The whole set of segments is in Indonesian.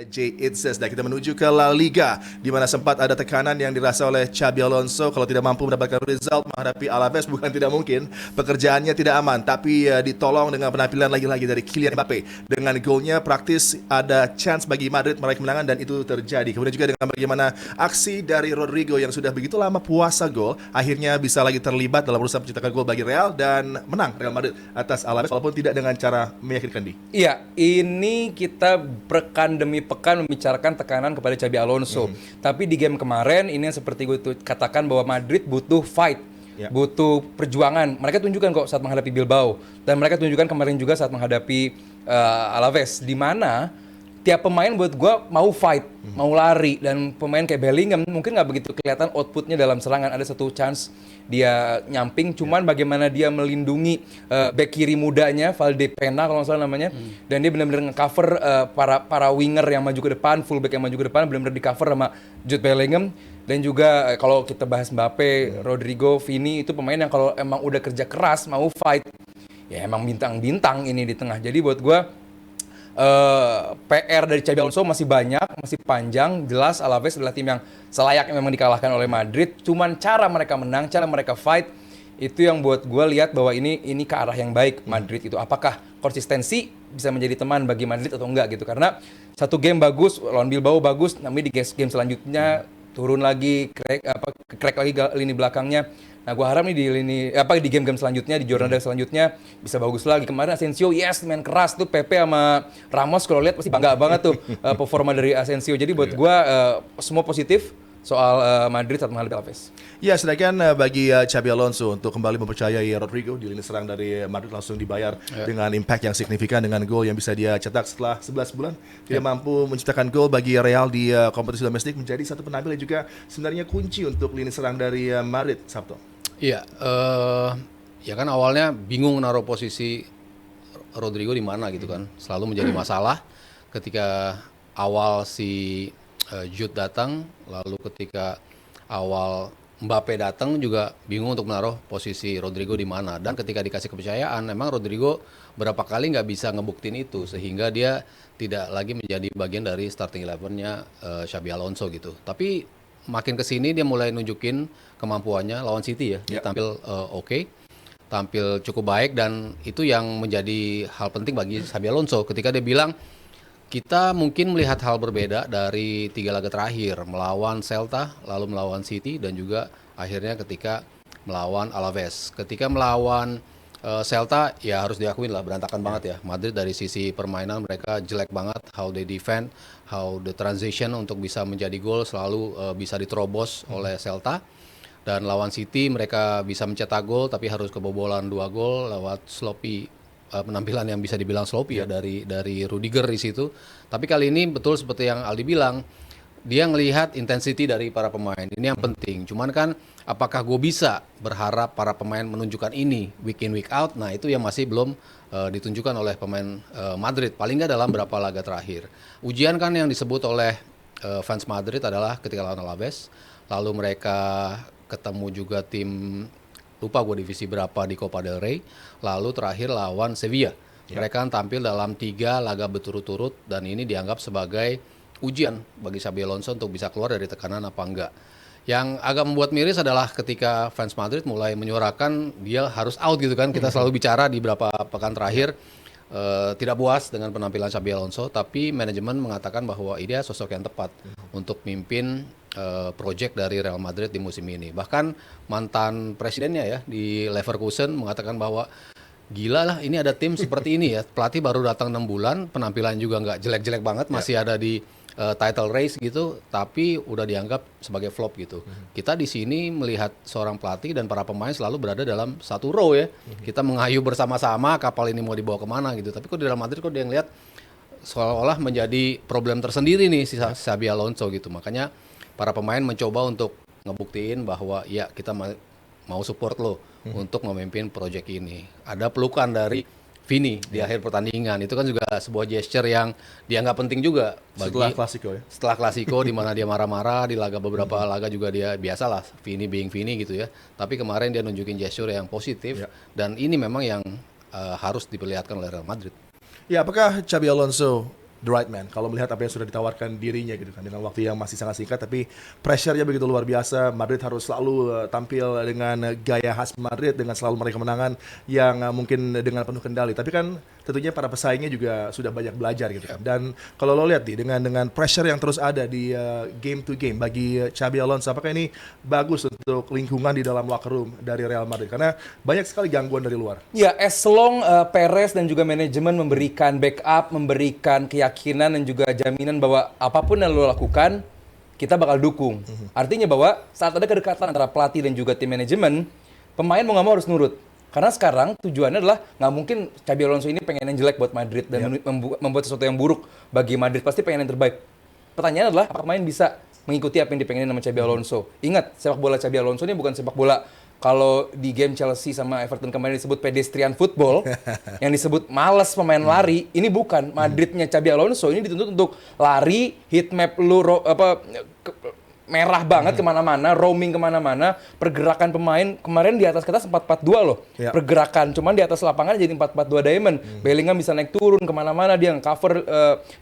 Jay Itzes dan kita menuju ke La Liga di mana sempat ada tekanan yang dirasa oleh Xabi Alonso kalau tidak mampu mendapatkan result menghadapi Alaves. Bukan tidak mungkin, pekerjaannya tidak aman, tapi ditolong dengan penampilan lagi-lagi dari Kylian Mbappe. Dengan golnya praktis ada chance bagi Madrid meraih kemenangan dan itu terjadi. Kemudian juga dengan bagaimana aksi dari Rodrigo yang sudah begitu lama puasa gol akhirnya bisa lagi terlibat dalam urusan penciptakan gol bagi Real dan menang Real Madrid atas Alaves walaupun tidak dengan cara meyakinkan. Iya, ini kita pekan demi pekan membicarakan tekanan kepada Xabi Alonso. Tapi di game kemarin ini yang seperti gue katakan bahwa Madrid butuh fight, butuh perjuangan. Mereka tunjukkan kok saat menghadapi Bilbao dan mereka tunjukkan kemarin juga saat menghadapi Alaves, di mana tiap pemain buat gue mau fight, mau lari, dan pemain kayak Bellingham mungkin nggak begitu kelihatan outputnya dalam serangan. Ada satu chance dia nyamping, cuman bagaimana dia melindungi back kiri mudanya Valdepena kalau nggak salah namanya, dan dia benar-benar nge-cover para winger yang maju ke depan, fullback yang maju ke depan benar-benar di-cover sama Jude Bellingham. Dan juga kalau kita bahas Mbappe, Rodrigo, Vini itu pemain yang kalau emang udah kerja keras mau fight, ya emang bintang-bintang ini di tengah. Jadi buat gue PR dari Xabi Alonso masih banyak, masih panjang. Jelas Alaves adalah tim yang selayaknya memang dikalahkan oleh Madrid. Cuman cara mereka menang, cara mereka fight, itu yang buat gue lihat bahwa ini ke arah yang baik Madrid itu. Apakah konsistensi bisa menjadi teman bagi Madrid atau enggak gitu? Karena satu game bagus, lawan Bilbao bagus, tapi di game selanjutnya turun lagi, crack lagi lini belakangnya. Nah, gue harap nih di game-game selanjutnya, di Jornada selanjutnya bisa bagus lagi. Kemarin Asensio, main keras tuh. Pepe sama Ramos kalau lihat pasti bangga banget tuh performa dari Asensio. Jadi buat gue semua positif soal Madrid saat menghadapi Alaves. Ya, sedangkan bagi Xabi Alonso untuk kembali mempercayai Rodrigo di lini serang dari Madrid langsung dibayar dengan impact yang signifikan dengan gol yang bisa dia cetak setelah 11 bulan tidak mampu menciptakan gol bagi Real di kompetisi domestik, menjadi satu penampil yang juga sebenarnya kunci untuk lini serang dari Madrid. Sabto. Iya, ya kan awalnya bingung naruh posisi Rodrigo di mana gitu kan, selalu menjadi masalah ketika awal si Jude datang, lalu ketika awal Mbappe datang juga bingung untuk menaruh posisi Rodrigo di mana. Dan ketika dikasih kepercayaan, memang Rodrigo berapa kali nggak bisa ngebuktiin itu, sehingga dia tidak lagi menjadi bagian dari starting 11-nya Xabi Alonso gitu. Tapi makin kesini dia mulai nunjukin kemampuannya. Lawan City ya, dia tampil oke, tampil cukup baik, dan itu yang menjadi hal penting bagi Xabi Alonso ketika dia bilang, kita mungkin melihat hal berbeda dari 3 laga terakhir, melawan Celta, lalu melawan City, dan juga akhirnya ketika melawan Alaves. Ketika melawan Celta, ya harus diakuin lah berantakan banget ya. Madrid dari sisi permainan mereka jelek banget, how they defend, how the transition untuk bisa menjadi gol selalu bisa diterobos oleh Celta. Dan lawan City mereka bisa mencetak gol tapi harus kebobolan 2 gol lewat sloppy penampilan yang bisa dibilang sloppy ya dari Rudiger di situ. Tapi kali ini betul seperti yang Aldi bilang, dia ngelihat intensity dari para pemain. Ini yang penting. Cuman kan apakah gue bisa berharap para pemain menunjukkan ini week in week out? Nah, itu yang masih belum ditunjukkan oleh pemain Madrid. Paling nggak dalam berapa laga terakhir. Ujian kan yang disebut oleh fans Madrid adalah ketika lawan Alaves, lalu mereka ketemu juga tim, lupa gue divisi berapa di Copa del Rey, lalu terakhir lawan Sevilla. Mereka tampil dalam 3 laga berturut-turut, dan ini dianggap sebagai ujian bagi Xabi Alonso untuk bisa keluar dari tekanan apa enggak. Yang agak membuat miris adalah ketika fans Madrid mulai menyuarakan dia harus out gitu kan. Kita selalu bicara di beberapa pekan terakhir tidak puas dengan penampilan Xabi Alonso, tapi manajemen mengatakan bahwa dia sosok yang tepat untuk mimpin project dari Real Madrid di musim ini. Bahkan mantan presidennya ya di Leverkusen mengatakan bahwa gila lah, ini ada tim seperti ini ya, pelatih baru datang 6 bulan, penampilan juga nggak jelek-jelek banget, masih ada di title race gitu, tapi udah dianggap sebagai flop gitu. Kita di sini melihat seorang pelatih dan para pemain selalu berada dalam satu row ya. Kita mengayuh bersama-sama kapal ini mau dibawa kemana gitu. Tapi kok di Real Madrid kok dia ngelihat seolah-olah menjadi problem tersendiri nih si Xabi Alonso gitu. Makanya para pemain mencoba untuk ngebuktiin bahwa ya kita mau support lo untuk memimpin proyek ini. Ada pelukan dari Vini di akhir pertandingan, itu kan juga sebuah gesture yang dianggap penting juga bagi setelah klasiko di mana dia marah-marah di beberapa laga juga dia biasalah Vini being Vini gitu ya. Tapi kemarin dia nunjukin gesture yang positif dan ini memang yang harus diperlihatkan oleh Real Madrid. Ya, apakah Xabi Alonso the right man. Kalau melihat apa yang sudah ditawarkan dirinya gitu kan, dengan waktu yang masih sangat singkat, tapi pressure-nya begitu luar biasa. Madrid harus selalu tampil dengan gaya khas Madrid, dengan selalu meraih kemenangan yang mungkin dengan penuh kendali. Tapi kan tentunya para pesaingnya juga sudah banyak belajar gitu kan. Dan kalau lo lihat nih, dengan pressure yang terus ada di game to game bagi Xabi Alonso, apakah ini bagus untuk lingkungan di dalam locker room dari Real Madrid? Karena banyak sekali gangguan dari luar. Ya, as long Perez dan juga manajemen memberikan backup, memberikan keyakinan dan juga jaminan bahwa apapun yang lo lakukan, kita bakal dukung. Artinya bahwa saat ada kedekatan antara pelatih dan juga tim manajemen, pemain mau nggak mau harus nurut. Karena sekarang tujuannya adalah nggak mungkin Xabi Alonso ini pengen yang jelek buat Madrid dan membuat sesuatu yang buruk bagi Madrid. Pasti pengen yang terbaik. Pertanyaannya adalah apakah pemain bisa mengikuti apa yang dipengenin sama Xabi Alonso. Ingat, sepak bola Xabi Alonso ini bukan sepak bola kalau di game Chelsea sama Everton kemarin disebut pedestrian football, yang disebut malas pemain lari, ini bukan. Madridnya Xabi Alonso ini dituntut untuk lari, heat map lu merah banget kemana-mana, roaming kemana-mana, pergerakan pemain kemarin di atas kertas 4-4-2 loh, pergerakan, cuman di atas lapangan jadi 4-4-2 diamond. Bellingham bisa naik turun kemana-mana, dia cover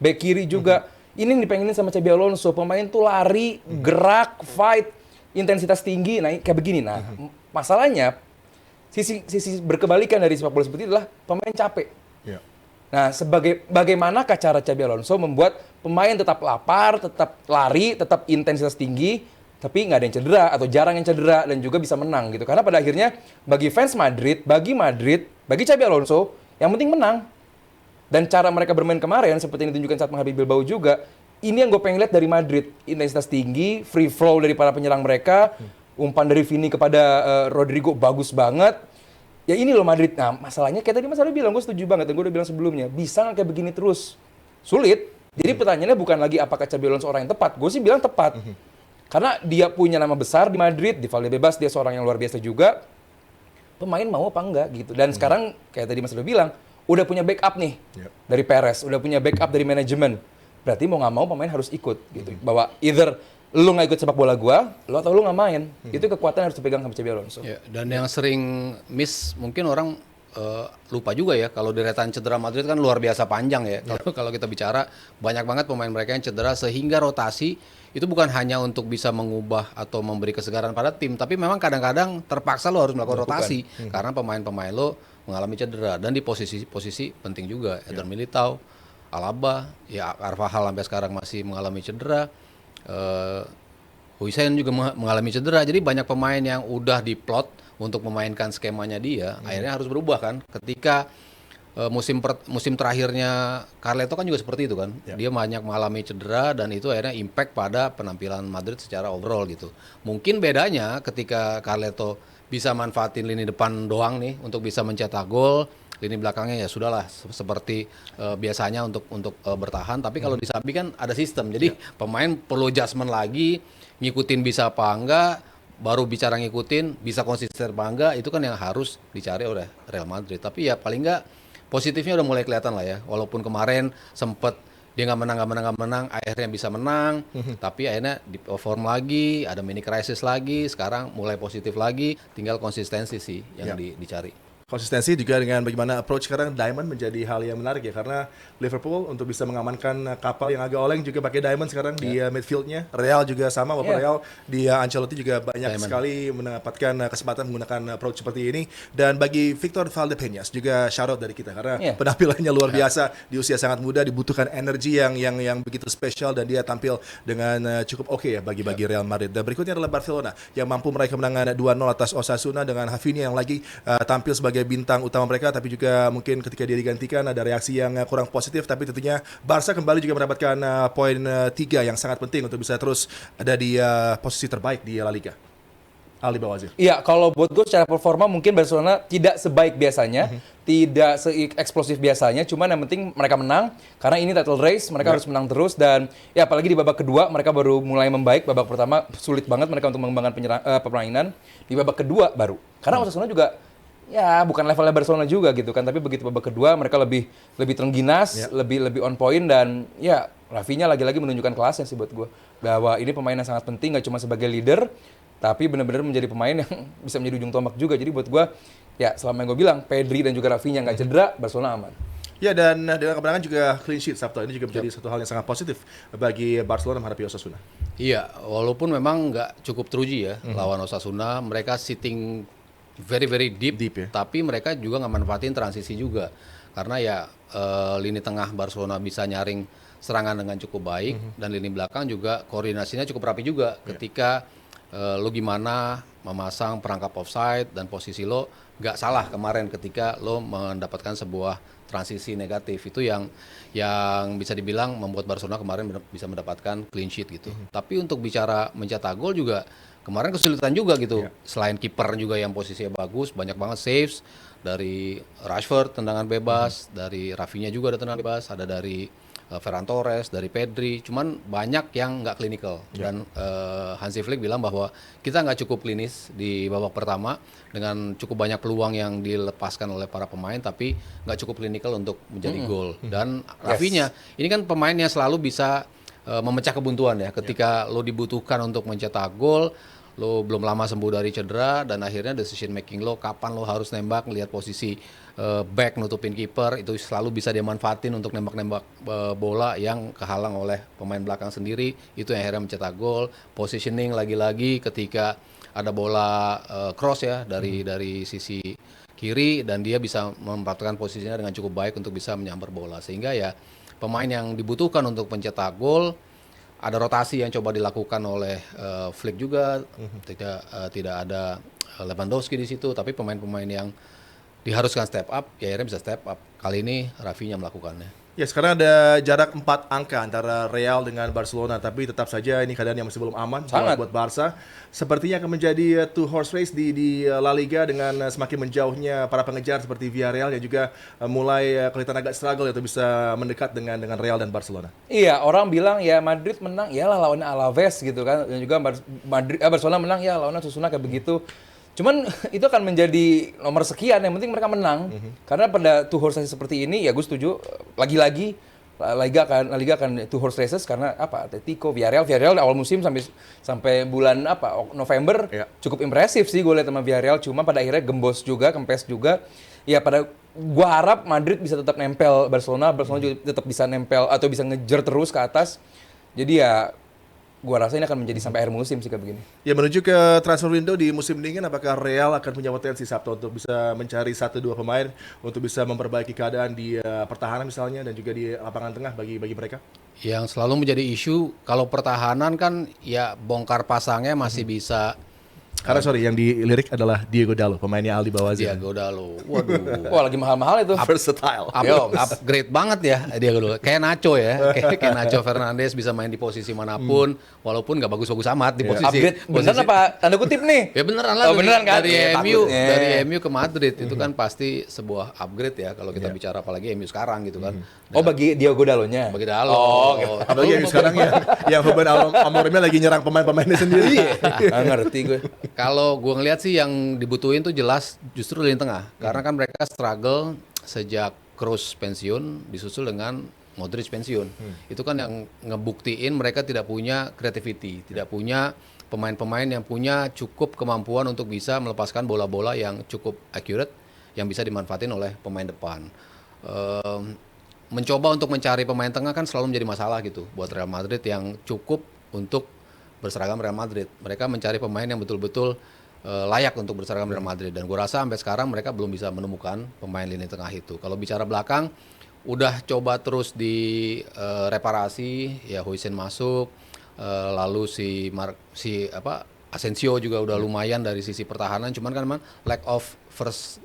back kiri juga. Ini yang dipengenin sama Xabi Alonso, pemain tuh lari, gerak, fight, intensitas tinggi, nah kayak begini. Nah, masalahnya sisi berkebalikan dari sepak bola seperti itu adalah pemain capek. Yeah. Nah, bagaimanakah cara Xabi Alonso membuat pemain tetap lapar, tetap lari, tetap intensitas tinggi, tapi nggak ada yang cedera atau jarang yang cedera dan juga bisa menang gitu. Karena pada akhirnya bagi fans Madrid, bagi Xabi Alonso, yang penting menang. Dan cara mereka bermain kemarin seperti yang ditunjukkan saat menghadapi Bilbao juga, ini yang gue pengen lihat dari Madrid. Intensitas tinggi, free flow dari para penyerang mereka, umpan dari Vini kepada Rodrigo bagus banget. Ya ini loh Madrid. Nah masalahnya kayak tadi Mas Ari bilang, gue setuju banget. Dan gue udah bilang sebelumnya, bisa nggak kayak begini terus? Sulit. Jadi pertanyaannya bukan lagi apakah Xabi Alonso orang yang tepat. Gue sih bilang tepat. Karena dia punya nama besar di Madrid, di Valdebebas dia seorang yang luar biasa juga. Pemain mau apa enggak gitu. Dan sekarang kayak tadi Mas Ari bilang, udah punya backup nih dari Perez, udah punya backup dari manajemen. Berarti mau nggak mau pemain harus ikut gitu. Bahwa either lu nggak ikut sepak bola gua, lu atau lu nggak main. Itu kekuatan yang harus dipegang sama Xabi Alonso. Ya, dan yang sering miss mungkin orang lupa juga ya, kalau deretan cedera Madrid kan luar biasa panjang ya. Kalau kita bicara banyak banget pemain mereka yang cedera, sehingga rotasi itu bukan hanya untuk bisa mengubah atau memberi kesegaran pada tim, tapi memang kadang-kadang terpaksa lo harus melakukan rotasi karena pemain-pemain lo mengalami cedera, dan di posisi penting juga. Eder Militao, Alaba, ya Carvajal sampai sekarang masih mengalami cedera, Huijsen juga mengalami cedera. Jadi banyak pemain yang udah diplot untuk memainkan skemanya dia, akhirnya harus berubah kan. Ketika musim terakhirnya Carleto kan juga seperti itu kan, dia banyak mengalami cedera dan itu akhirnya impact pada penampilan Madrid secara overall gitu. Mungkin bedanya ketika Carleto bisa manfaatin lini depan doang nih untuk bisa mencetak gol, lini belakangnya ya sudahlah seperti biasanya untuk bertahan. Tapi kalau di Xabi kan ada sistem, jadi pemain perlu adjustment lagi, ngikutin bisa apa enggak, baru bicara ngikutin bisa konsisten apa enggak, itu kan yang harus dicari oleh Real Madrid. Tapi ya paling enggak positifnya udah mulai kelihatan lah ya, walaupun kemarin sempet dia nggak menang, akhirnya bisa menang, tapi akhirnya di perform lagi, ada mini crisis lagi, sekarang mulai positif lagi, tinggal konsistensi sih yang dicari. Konsistensi juga dengan bagaimana approach sekarang Diamond menjadi hal yang menarik ya, karena Liverpool untuk bisa mengamankan kapal yang agak oleng juga pakai Diamond sekarang di midfieldnya. Real juga sama, walaupun Real di Ancelotti juga banyak sekali mendapatkan kesempatan menggunakan approach seperti ini. Dan bagi Victor Valdepeñas juga shout out dari kita karena penampilannya luar biasa di usia sangat muda, dibutuhkan energi yang begitu spesial dan dia tampil dengan cukup oke ya bagi Real Madrid. Dan berikutnya adalah Barcelona yang mampu meraih kemenangan 2-0 atas Osasuna dengan Hafinha yang lagi tampil sebagai bintang utama mereka, tapi juga mungkin ketika dia digantikan ada reaksi yang kurang positif. Tapi tentunya Barca kembali juga mendapatkan poin 3 yang sangat penting untuk bisa terus ada di posisi terbaik di La Liga. Aldi Bawazir. Iya, kalau buat gue secara performa mungkin Barcelona tidak sebaik biasanya, tidak se-eksplosif biasanya, cuman yang penting mereka menang, karena ini title race, mereka harus menang terus, dan ya apalagi di babak kedua mereka baru mulai membaik. Babak pertama sulit banget mereka untuk mengembangkan permainan, di babak kedua baru. Karena Osasuna juga ya bukan levelnya Barcelona juga gitu kan, tapi begitu babak kedua mereka lebih terengginas, lebih on point, dan ya Rafinha lagi-lagi menunjukkan kelasnya sih buat gue, bahwa ini pemain yang sangat penting, gak cuma sebagai leader tapi benar-benar menjadi pemain yang bisa menjadi ujung tombak juga. Jadi buat gue ya selama yang gue bilang Pedri dan juga Rafinha nggak cedera, Barcelona aman. Ya, dan dengan kemenangan juga clean sheet Sabtu ini juga menjadi satu hal yang sangat positif bagi Barcelona menghadapi Osasuna. Iya, walaupun memang nggak cukup teruji ya lawan Osasuna, mereka sitting very very deep, Deep ya. tapi mereka juga nggak manfaatin transisi juga, karena ya lini tengah Barcelona bisa nyaring serangan dengan cukup baik dan lini belakang juga koordinasinya cukup rapi juga ketika lo gimana memasang perangkap offside dan posisi lo nggak salah kemarin ketika lo mendapatkan sebuah transisi negatif itu yang bisa dibilang membuat Barcelona kemarin bisa mendapatkan clean sheet gitu. Tapi untuk bicara mencetak gol juga kemarin kesulitan juga gitu. Selain kiper juga yang posisinya bagus, banyak banget saves dari Rashford tendangan bebas, dari Rafinha juga ada tendangan bebas, ada dari Ferran Torres, dari Pedri, cuman banyak yang nggak klinikal. Dan Hansi Flick bilang bahwa kita nggak cukup klinis di babak pertama dengan cukup banyak peluang yang dilepaskan oleh para pemain, tapi nggak cukup klinikal untuk menjadi gol. Dan Rafinha, ini kan pemain yang selalu bisa memecah kebuntuan ya. Ketika lo dibutuhkan untuk mencetak gol, lo belum lama sembuh dari cedera dan akhirnya decision making lo kapan lo harus nembak, lihat posisi back nutupin kiper itu selalu bisa dia manfaatin untuk nembak-nembak bola yang kehalang oleh pemain belakang sendiri, itu yang akhirnya mencetak gol. Positioning lagi-lagi ketika ada bola cross ya dari sisi kiri dan dia bisa menempatkan posisinya dengan cukup baik untuk bisa menyambar bola, sehingga ya pemain yang dibutuhkan untuk mencetak gol. Ada rotasi yang coba dilakukan oleh Flick juga, tidak ada Lewandowski di situ, tapi pemain-pemain yang diharuskan step up, ya akhirnya bisa step up. Kali ini Rafinha melakukannya. Ya, sekarang ada jarak 4 angka antara Real dengan Barcelona, tapi tetap saja ini keadaan yang masih belum aman buat Barca. Sepertinya akan menjadi two horse race di La Liga dengan semakin menjauhnya para pengejar seperti Villarreal yang juga mulai kelihatan agak struggle atau bisa mendekat dengan Real dan Barcelona. Iya, orang bilang ya Madrid menang, ya lah lawannya Alaves gitu kan. Dan juga Barcelona menang, ya lawannya Osasuna kayak begitu. Cuman itu akan menjadi nomor sekian, yang penting mereka menang. Karena pada two horse races seperti ini, ya gue setuju. Lagi-lagi La Liga akan two horse races karena apa? Atletico, Villarreal awal musim sampai bulan November cukup impresif sih gue lihat sama Villarreal. Cuma pada akhirnya kempes juga. Ya gue harap Madrid bisa tetap nempel Barcelona juga tetap bisa nempel atau bisa ngejar terus ke atas. Jadi ya gua rasa ini akan menjadi sampai akhir musim sih kayak begini. Ya, menuju ke transfer window di musim dingin, apakah Real akan punya potensi Sabtu untuk bisa mencari 1-2 pemain untuk bisa memperbaiki keadaan di pertahanan misalnya dan juga di lapangan tengah bagi mereka? Yang selalu menjadi isu kalau pertahanan kan ya bongkar pasangnya masih bisa. Karena yang dilirik adalah Diego Dalot, pemainnya Aldi Bawazir. Diego Dalot. Waduh. Wah, lagi mahal-mahal itu. Versatile. Upgrade banget ya Diego Dalot. Kayak Nacho ya. Kayak Nacho Fernandes bisa main di posisi manapun walaupun nggak bagus-bagus amat di posisi. Upgrade beneran apa tanda kutip nih? Ya beneran lah. Beneran kan? Dari MU ke Madrid itu kan pasti sebuah upgrade ya kalau kita bicara apalagi MU sekarang gitu kan. Bagi Diego Dalotnya. Bagi Dalot. Oh, gitu. Apalagi sekarang yang Ruben Amorimnya lagi nyerang pemainnya sendiri. Nggak ngerti gue. Kalau gue ngeliat sih yang dibutuhin tuh jelas justru lini tengah. Karena kan mereka struggle sejak Kroos pensiun disusul dengan Modric pensiun. Itu kan yang ngebuktiin mereka tidak punya creativity, tidak punya pemain-pemain yang punya cukup kemampuan untuk bisa melepaskan bola-bola yang cukup accurate yang bisa dimanfaatin oleh pemain depan. Mencoba untuk mencari pemain tengah kan selalu menjadi masalah gitu buat Real Madrid yang cukup untuk berseragam Real Madrid. Mereka mencari pemain yang betul-betul layak untuk berseragam Real Madrid dan gue rasa sampai sekarang mereka belum bisa menemukan pemain lini tengah itu. Kalau bicara belakang udah coba terus di reparasi ya, Huijsen masuk, lalu Asensio juga udah lumayan dari sisi pertahanan, cuman kan memang lack of first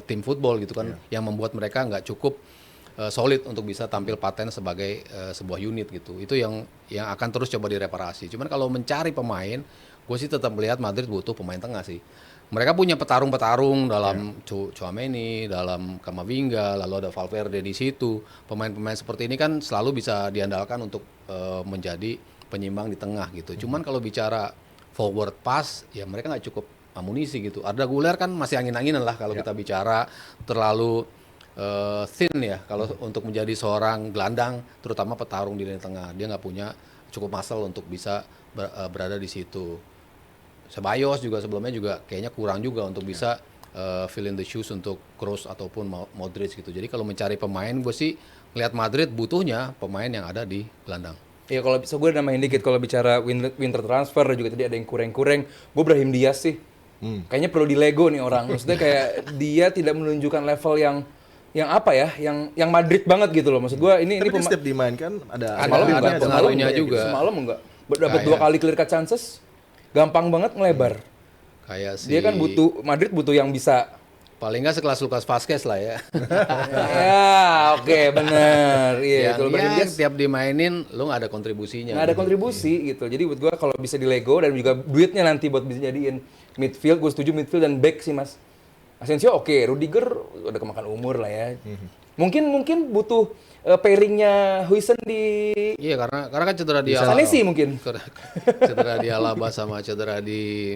team football gitu kan yang membuat mereka nggak cukup solid untuk bisa tampil paten sebagai sebuah unit gitu. Itu yang akan terus coba direparasi. Cuman kalau mencari pemain, gue sih tetap melihat Madrid butuh pemain tengah sih. Mereka punya petarung-petarung dalam Tchouaméni, dalam Camavinga, lalu ada Valverde di situ. Pemain-pemain seperti ini kan selalu bisa diandalkan untuk menjadi penyimbang di tengah gitu. Cuman kalau bicara forward pass, ya mereka nggak cukup amunisi gitu. Arda Güler kan masih angin-anginan lah kalau kita bicara, terlalu thin ya kalau untuk menjadi seorang gelandang, terutama petarung di lini tengah. Dia nggak punya cukup muscle untuk bisa berada di situ. Ceballos juga sebelumnya juga kayaknya kurang juga untuk bisa fill in the shoes untuk Kroos ataupun Modric gitu. Jadi kalau mencari pemain, gue sih ngelihat Madrid butuhnya pemain yang ada di gelandang. Ya kalau bisa gue nambahin dikit kalau bicara winter transfer juga tadi ada yang kurang-kurang. Gue Brahim Diaz sih. Kayaknya perlu dilego nih orang. Maksudnya kayak dia tidak menunjukkan level yang apa ya, yang Madrid banget gitu loh. Maksud gue ini Tapi setiap dimainkan ada semalam ada enggak, pengaruhnya semalam juga. Semalam enggak. Dapat 2 kali clear cut chances. Gampang banget ngelebar. Kayak si Dia kan Madrid butuh yang bisa. paling nggak sekelas Lucas Vazquez lah ya. Ya, oke, bener. Iya, kalau Brahim Diaz tiap dimainin lu nggak ada kontribusinya. nggak ada kontribusi gitu. Jadi buat gue kalau bisa dilego dan juga duitnya nanti buat bisa jadiin midfield, gue setuju midfield dan back sih mas. Asensio oke, Rudiger udah kemakan umur lah ya. Mungkin butuh pairingnya Huijsen di Iya karena kan cedera di Sanesi mungkin. cedera di Alaba sama cedera di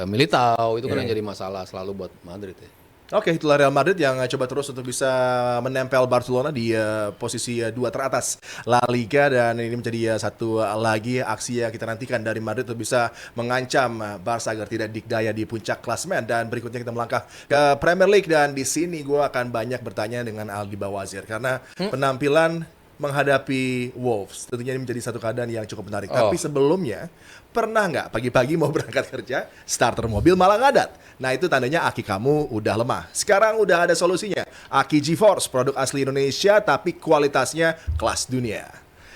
Militao itu kan yang jadi masalah selalu buat Madrid ya. Oke, itulah Real Madrid yang coba terus untuk bisa menempel Barcelona di posisi 2 teratas La Liga, dan ini menjadi satu lagi aksi yang kita nantikan dari Madrid untuk bisa mengancam Barca agar tidak dikdaya di puncak klasemen. Dan berikutnya kita melangkah ke Premier League, dan di sini gue akan banyak bertanya dengan Aldi Bawazir karena penampilan menghadapi Wolves tentunya ini menjadi satu keadaan yang cukup menarik. Tapi sebelumnya, pernah nggak pagi-pagi mau berangkat kerja, starter mobil malah ngadat? Nah itu tandanya aki kamu udah lemah. Sekarang udah ada solusinya. Aki GeForce, produk asli Indonesia tapi kualitasnya kelas dunia.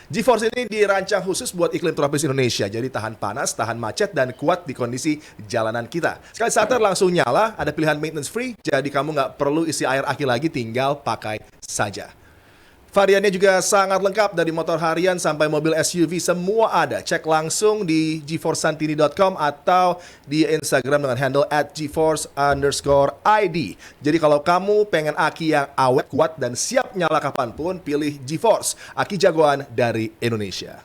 GeForce ini dirancang khusus buat iklim tropis Indonesia. Jadi tahan panas, tahan macet, dan kuat di kondisi jalanan kita. Sekali starter langsung nyala, ada pilihan maintenance free. Jadi kamu nggak perlu isi air aki lagi, tinggal pakai saja. Variannya juga sangat lengkap, dari motor harian sampai mobil SUV semua ada. Cek langsung di geforcesantini.com atau di Instagram dengan handle @geforce_id. Jadi kalau kamu pengen aki yang awet, kuat, dan siap nyala kapanpun, pilih GeForce, aki jagoan dari Indonesia.